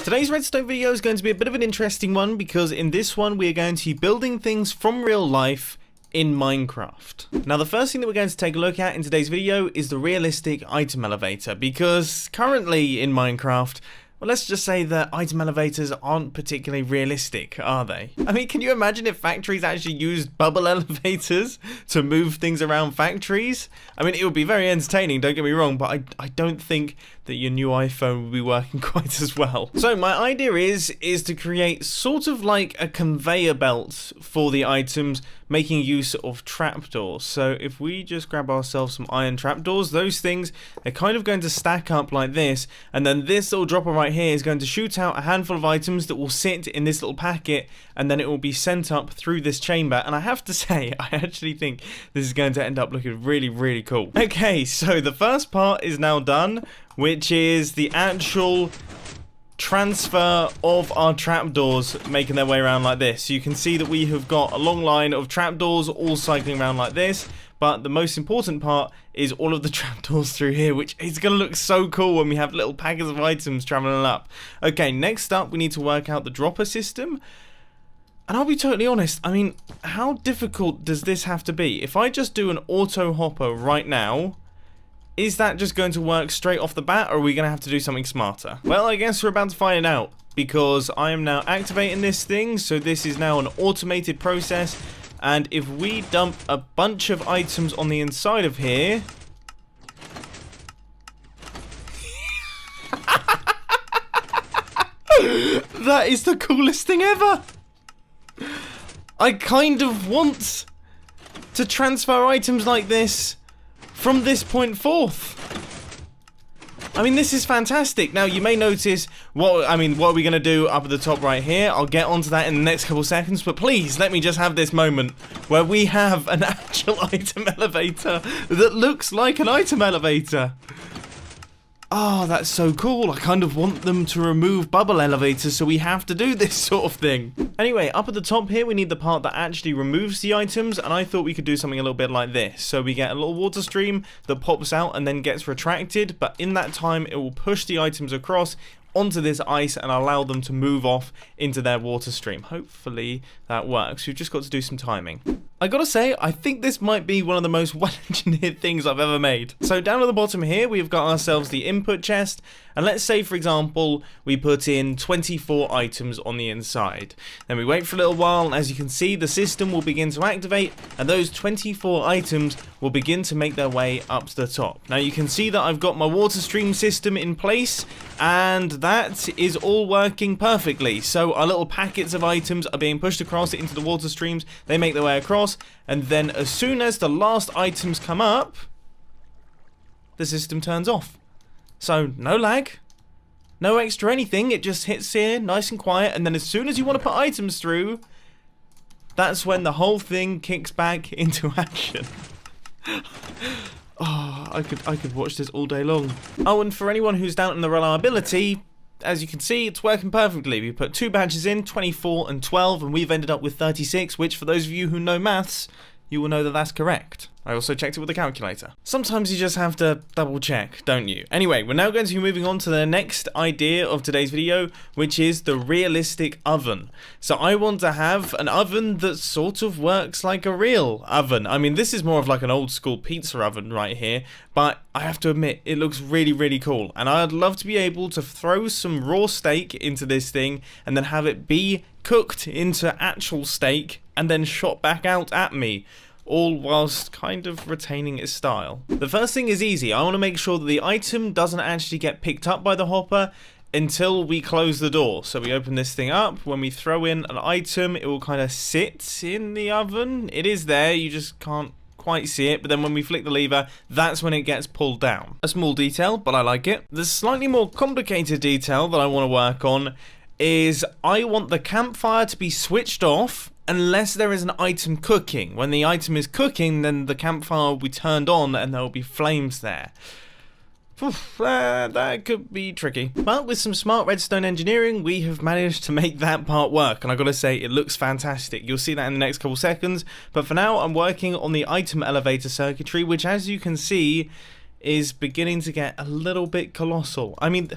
Today's redstone video is going to be a bit of an interesting one because in this one we are going to be building things from real life in Minecraft. Now the first thing that we're going to take a look at in today's video is the realistic item elevator, because currently in Minecraft, well, let's just say that item elevators aren't particularly realistic, are they? I mean, can you imagine if factories actually used bubble elevators to move things around factories? I mean, it would be very entertaining, don't get me wrong, but I don't think that your new iPhone will be working quite as well. So my idea is to create sort of like a conveyor belt for the items, making use of trapdoors. So if we just grab ourselves some iron trapdoors, those things are kind of going to stack up like this, and then this little dropper right here is going to shoot out a handful of items that will sit in this little packet, and then it will be sent up through this chamber. And I have to say, I actually think this is going to end up looking really, really cool. Okay, so the first part is now done, which is the actual transfer of our trapdoors making their way around like this. So you can see that we have got a long line of trapdoors all cycling around like this, but the most important part is all of the trapdoors through here, which is going to look so cool when we have little packets of items traveling up. Okay, next up we need to work out the dropper system. And I'll be totally honest, I mean, how difficult does this have to be? If I just do an auto hopper right now, is that just going to work straight off the bat, or are we going to have to do something smarter? Well, I guess we're about to find out, because I am now activating this thing, so this is now an automated process, and if we dump a bunch of items on the inside of here... That is the coolest thing ever! I kind of want to transfer items like this from this point forth. I mean, this is fantastic. Now, you may notice, what are we going to do up at the top right here? I'll get onto that in the next couple seconds, but please, let me just have this moment where we have an actual item elevator that looks like an item elevator. Oh, that's so cool. I kind of want them to remove bubble elevators, so we have to do this sort of thing. Anyway, up at the top here, we need the part that actually removes the items, and I thought we could do something a little bit like this. So we get a little water stream that pops out and then gets retracted, but in that time, it will push the items across onto this ice and allow them to move off into their water stream. Hopefully that works. We've just got to do some timing. I gotta say, I think this might be one of the most well-engineered things I've ever made. So down at the bottom here, we've got ourselves the input chest, and let's say, for example, we put in 24 items on the inside. Then we wait for a little while, and as you can see, the system will begin to activate, and those 24 items will begin to make their way up to the top. Now you can see that I've got my water stream system in place, and that is all working perfectly. So our little packets of items are being pushed across into the water streams, they make their way across, and then as soon as the last items come up, the system turns off. So no lag, no extra anything, it just hits here nice and quiet, and then as soon as you want to put items through, that's when the whole thing kicks back into action. Oh, I could watch this all day long. Oh, and for anyone who's doubting the reliability, as you can see, it's working perfectly. We put 2 badges in, 24 and 12, and we've ended up with 36, which for those of you who know maths, you will know that that's correct. I also checked it with a calculator. Sometimes you just have to double check, don't you? Anyway, we're now going to be moving on to the next idea of today's video, which is the realistic oven. So I want to have an oven that sort of works like a real oven. I mean, this is more of like an old school pizza oven right here, but I have to admit, it looks really, really cool. And I'd love to be able to throw some raw steak into this thing and then have it be cooked into actual steak and then shot back out at me, all whilst kind of retaining its style. The first thing is easy. I want to make sure that the item doesn't actually get picked up by the hopper until we close the door. So we open this thing up. When we throw in an item, it will kind of sit in the oven. It is there, you just can't quite see it, but then when we flick the lever, that's when it gets pulled down. A small detail, but I like it. The slightly more complicated detail that I want to work on is I want the campfire to be switched off unless there is an item cooking. When the item is cooking, then the campfire will be turned on and there will be flames there. That could be tricky. But with some smart redstone engineering, we have managed to make that part work, and I gotta say, it looks fantastic. You'll see that in the next couple seconds, but for now, I'm working on the item elevator circuitry, which, as you can see, is beginning to get a little bit colossal. I mean,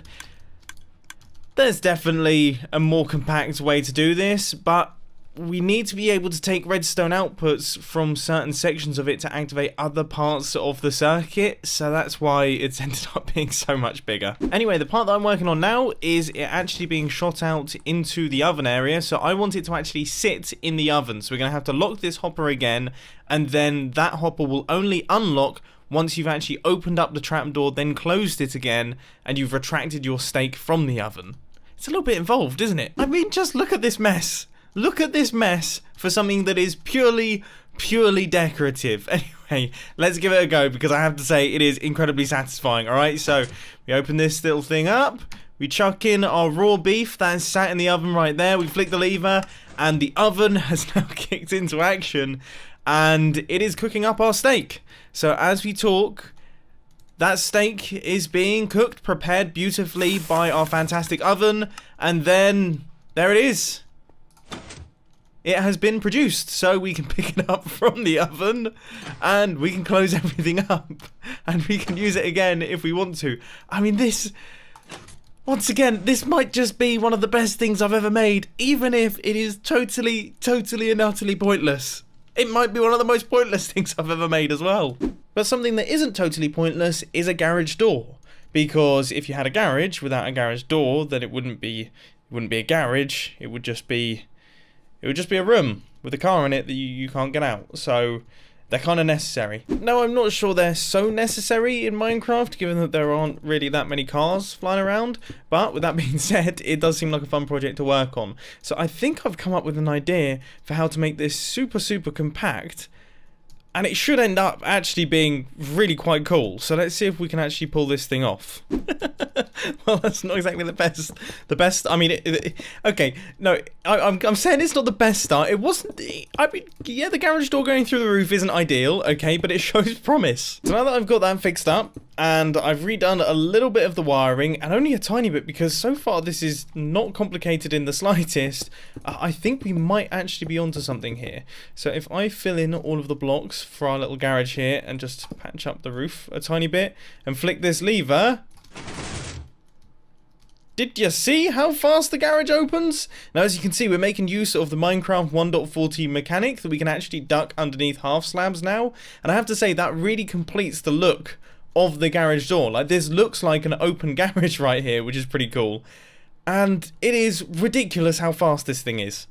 There's definitely a more compact way to do this, but we need to be able to take redstone outputs from certain sections of it to activate other parts of the circuit, so that's why it's ended up being so much bigger. Anyway, the part that I'm working on now is it actually being shot out into the oven area, so I want it to actually sit in the oven. So we're going to have to lock this hopper again, and then that hopper will only unlock once you've actually opened up the trapdoor, then closed it again, and you've retracted your steak from the oven. It's a little bit involved, isn't it? I mean, just look at this mess. Look at this mess for something that is purely decorative. Anyway, let's give it a go, because I have to say it is incredibly satisfying. Alright, so we open this little thing up, we chuck in our raw beef that is sat in the oven right there, we flick the lever, and the oven has now kicked into action, and it is cooking up our steak. So as we talk, that steak is being cooked, prepared beautifully by our fantastic oven, and then there it is. It has been produced, so we can pick it up from the oven, and we can close everything up, and we can use it again if we want to. I mean, this, once again, this might just be one of the best things I've ever made, even if it is totally and utterly pointless. It might be one of the most pointless things I've ever made as well. But something that isn't totally pointless is a garage door, because if you had a garage without a garage door, then it wouldn't be a garage. It would just be a room with a car in it that you can't get out. So they're kind of necessary. Now, I'm not sure they're so necessary in Minecraft, given that there aren't really that many cars flying around. But with that being said, it does seem like a fun project to work on. So I think I've come up with an idea for how to make this super compact. And it should end up actually being really quite cool. So let's see if we can actually pull this thing off. Well, that's not exactly the best. I mean, okay, no, I'm saying it's not the best start. It wasn't. I mean, yeah, the garage door going through the roof isn't ideal, okay, but it shows promise. So now that I've got that fixed up, and I've redone a little bit of the wiring, and only a tiny bit, because so far this is not complicated in the slightest, I think we might actually be onto something here. So if I fill in all of the blocks for our little garage here, and just patch up the roof a tiny bit, and flick this lever. Did you see how fast the garage opens? Now, as you can see, we're making use of the Minecraft 1.14 mechanic that we can actually duck underneath half slabs now. And I have to say, that really completes the look of the garage door. Like, this looks like an open garage right here, which is pretty cool. And it is ridiculous how fast this thing is.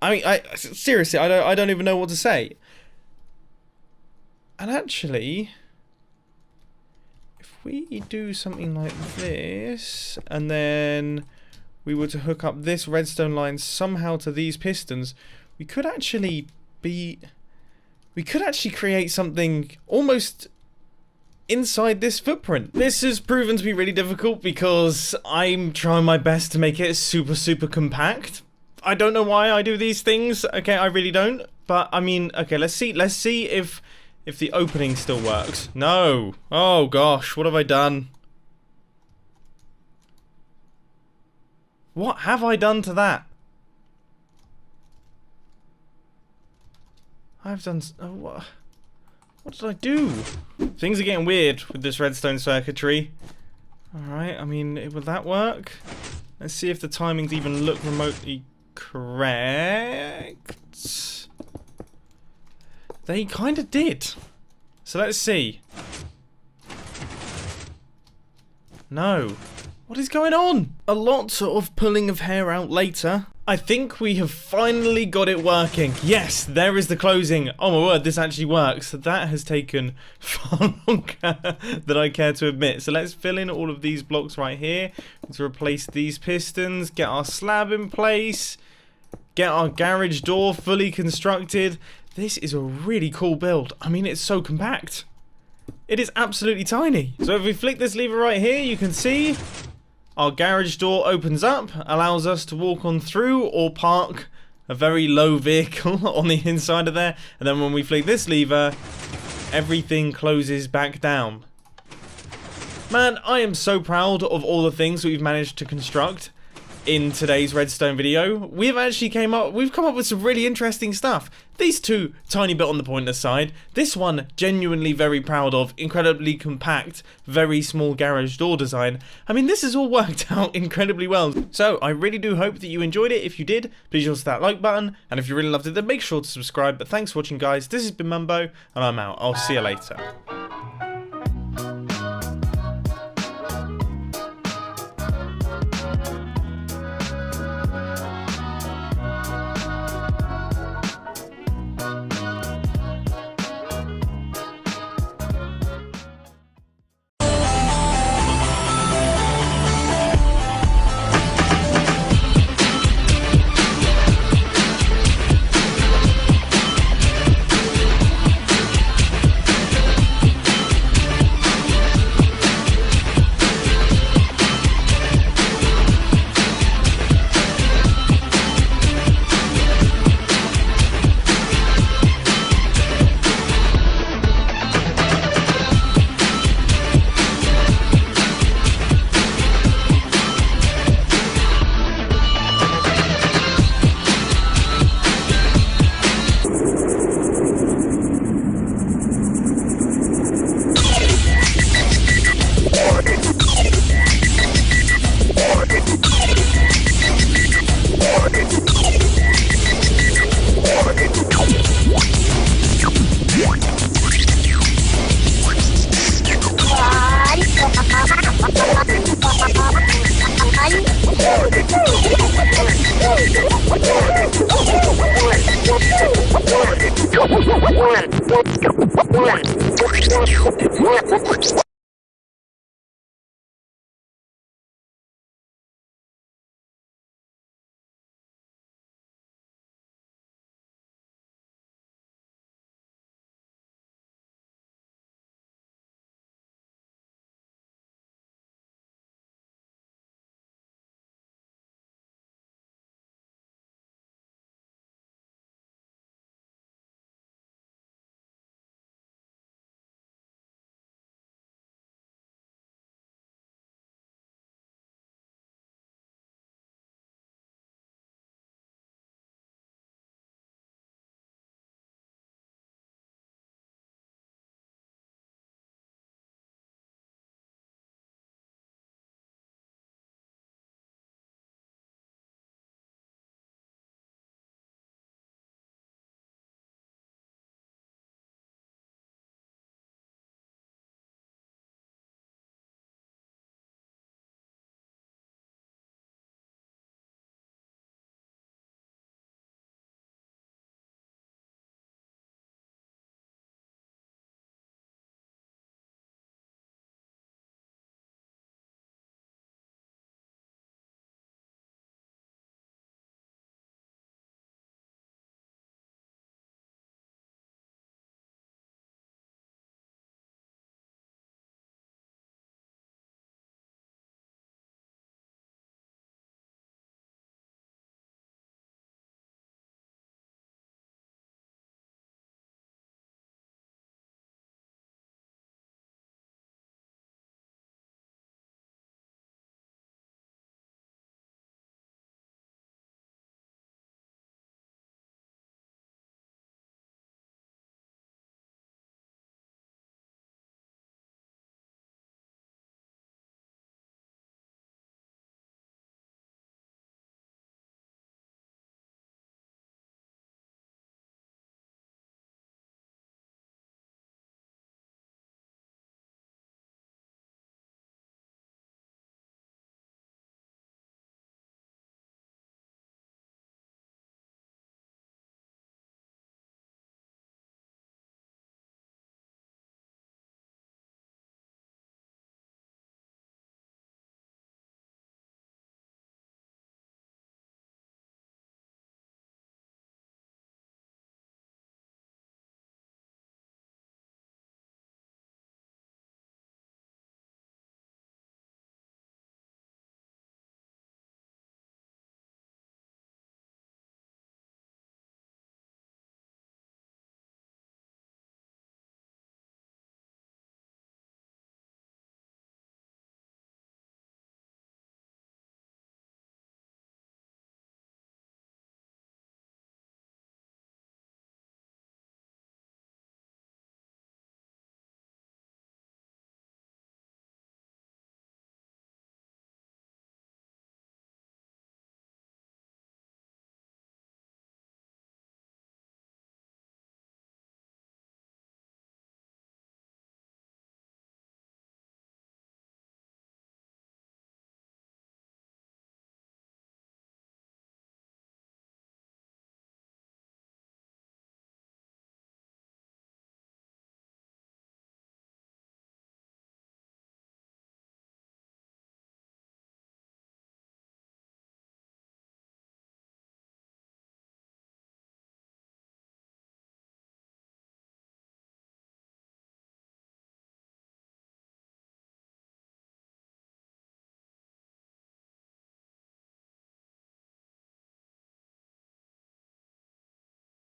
I mean, seriously, I don't even know what to say. And actually, if we do something like this, and then we were to hook up this redstone line somehow to these pistons, we could actually create something almost inside this footprint. This has proven to be really difficult because I'm trying my best to make it super compact. I don't know why I do these things. Okay, I really don't. But I mean, okay, let's see if the opening still works. No. Oh gosh, what have I done? What have I done to that? I've done... Oh, what did I do? Things are getting weird with this redstone circuitry. Alright, I mean, will that work? Let's see if the timings even look remotely correct. They kind of did. So let's see. No. What is going on? A lot of pulling of hair out later. I think we have finally got it working. Yes, there is the closing. Oh my word, this actually works. That has taken far longer than I care to admit. So let's fill in all of these blocks right here to replace these pistons, get our slab in place, get our garage door fully constructed. This is a really cool build. I mean, it's so compact. It is absolutely tiny. So if we flick this lever right here, you can see our garage door opens up, allows us to walk on through or park a very low vehicle on the inside of there. And then when we flick this lever, everything closes back down. Man, I am so proud of all the things that we've managed to construct. in today's redstone video, we've come up with some really interesting stuff. These two, tiny bit on the pointless side. This one, genuinely very proud of. Incredibly compact, very small garage door design. I mean, this has all worked out incredibly well. So I really do hope that you enjoyed it. If you did, please hit that like button. And if you really loved it, then make sure to subscribe. But thanks for watching, guys. This has been Mumbo, and I'm out. I'll see you later. One.